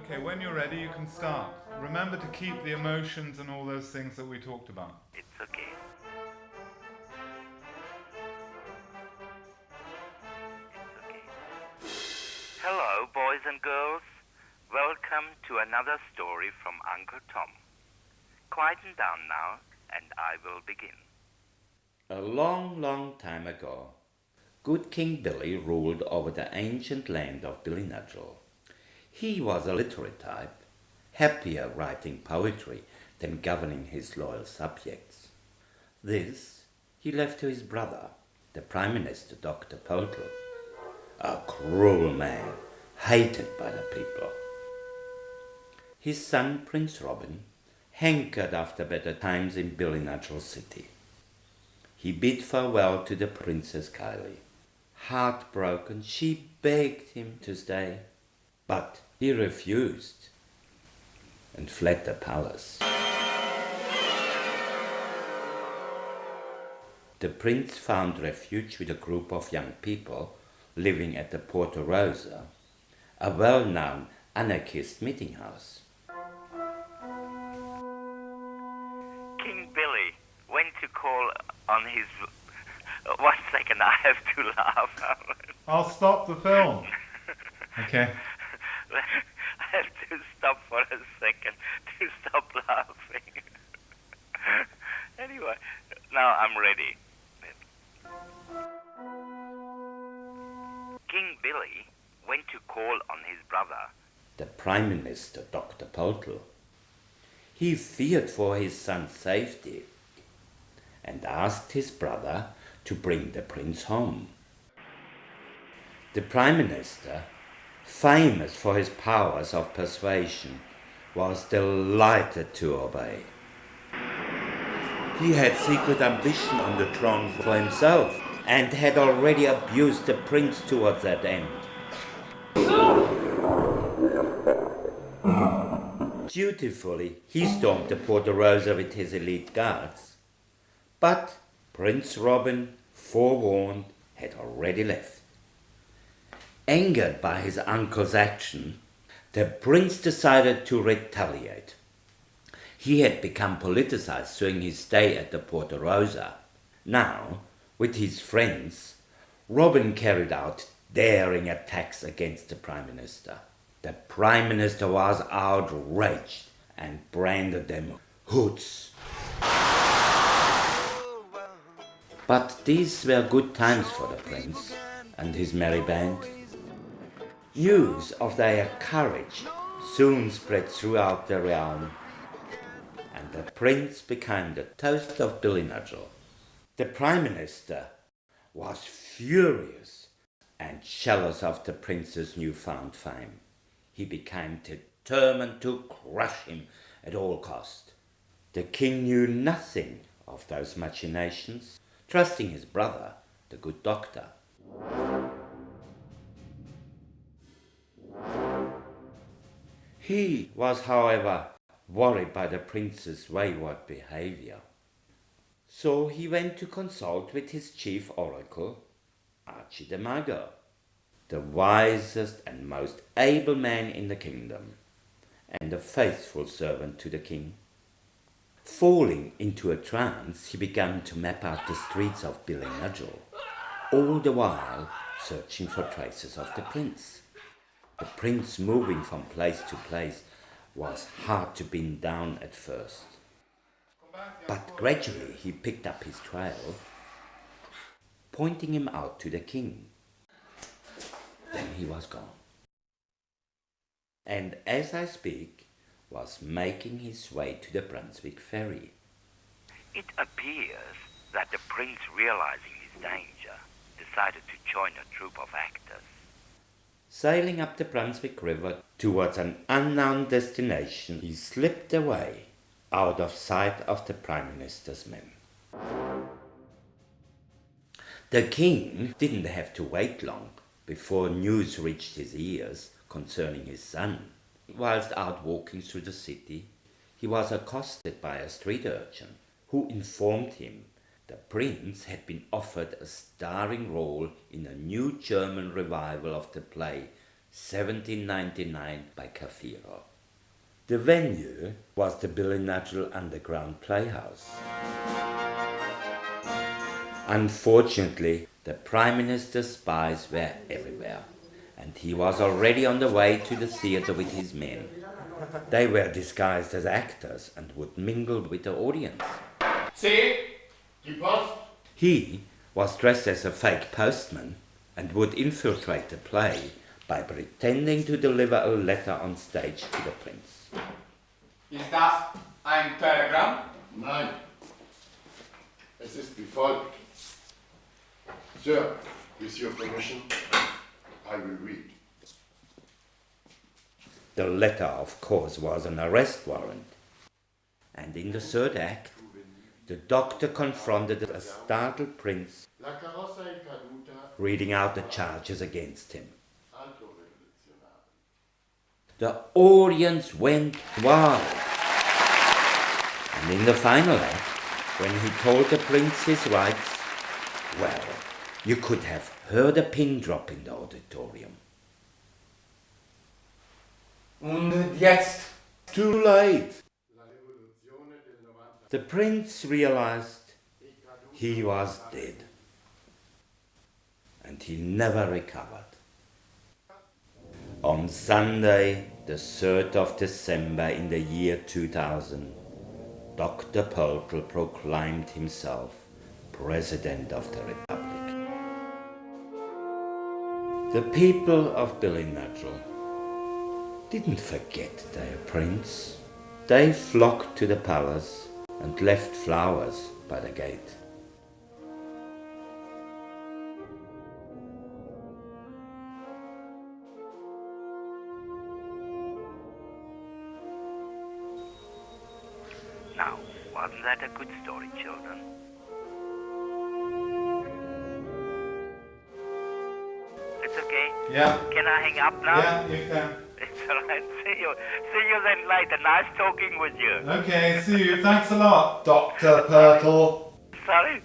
Okay, when you're ready, you can start. Remember to keep the emotions and all those things that we talked about. It's okay. It's okay. Hello, boys and girls. Welcome to another story from Uncle Tom. Quieten down now, and I will begin. A long, long time ago, good King Billy ruled over the ancient land of Billinudgel. He was a literate type, happier writing poetry than governing his loyal subjects. This he left to his brother, the Prime Minister Dr. Poltle, a cruel man, hated by the people. His son Prince Robin hankered after better times in Billinudgel city. He bid farewell to the Princess Kylie. Heartbroken, she begged him to stay, but he refused and fled the palace. The prince found refuge with a group of young people living at the Porta Rosa, a well-known anarchist meeting house. King Billy went to call on his... 1 second, I have to laugh. I'll stop the film. Okay. I have to stop for a second to stop laughing. Anyway, now I'm ready. King Billy went to call on his brother, The Prime Minister Dr. Poltle. He feared for his son's safety and asked his brother to bring the prince home. The Prime Minister, famous for his powers of persuasion, was delighted to obey. He had secret ambition on the throne for himself and had already abused the prince towards that end. Dutifully, he stormed the Porta Rosa with his elite guards. But Prince Robin, forewarned, had already left. Angered by his uncle's action, the prince decided to retaliate. He had become politicized during his stay at the Porta Rosa. Now, with his friends, Robin carried out daring attacks against the Prime Minister. The Prime Minister was outraged and branded them hoods. But these were good times for the prince and his merry band. News of their courage soon spread throughout the realm, and the prince became the toast of Billinudgel. The Prime Minister was furious and jealous of the prince's newfound fame. He became determined to crush him at all cost. The king knew nothing of those machinations, trusting his brother, the good doctor. He was, however, worried by the prince's wayward behavior. So he went to consult with his chief oracle, Archie the Mago, the wisest and most able man in the kingdom, and a faithful servant to the king. Falling into a trance, he began to map out the streets of Billinudgel, all the while searching for traces of the prince. The prince, moving from place to place, was hard to pin down at first. But gradually he picked up his trail, pointing him out to the king. Then he was gone. And as I speak, was making his way to the Brunswick ferry. it appears that the prince, realizing his danger, decided to join a troupe of actors. Sailing up the Brunswick River towards an unknown destination, he slipped away out of sight of the Prime Minister's men. The king didn't have to wait long before news reached his ears concerning his son. Whilst out walking through the city, he was accosted by a street urchin who informed him the prince had been offered a starring role in a new German revival of the play 1799 by Cafiero. The venue was the Billinudgel Underground Playhouse. Unfortunately, the Prime Minister's spies were everywhere, and he was already on the way to the theatre with his men. They were disguised as actors and would mingle with the audience. See? Die Post. He was dressed as a fake postman and would infiltrate the play by pretending to deliver a letter on stage to the prince. Ist das ein Telegramm? Nein, es ist wie folgt. Sir, with your permission, I will read. The letter, of course, was an arrest warrant. And in the third act, the doctor confronted a startled prince, La carrozza è caduta, reading out the charges against him. alto rivoluzionario. The audience went wild. And in the final act, when he told the prince his rights, well, you could have heard a pin drop in the auditorium. Und jetzt? Too late. La rivoluzione del 90 The prince realized he was dead. And he never recovered. On Sunday, the 3rd of December in the year 2000, Dr. Pöltl proclaimed himself President of the Republic. The people of Billinudgel didn't forget their prince. They flocked to the palace and left flowers by the gate. Now, wasn't that a good story, children? It's okay? Yeah. Can I hang up now? Yeah, you can. It's alright. See you. See you then later. Nice talking with you. Okay, see you. Thanks a lot, Dr. Purtle. Sorry?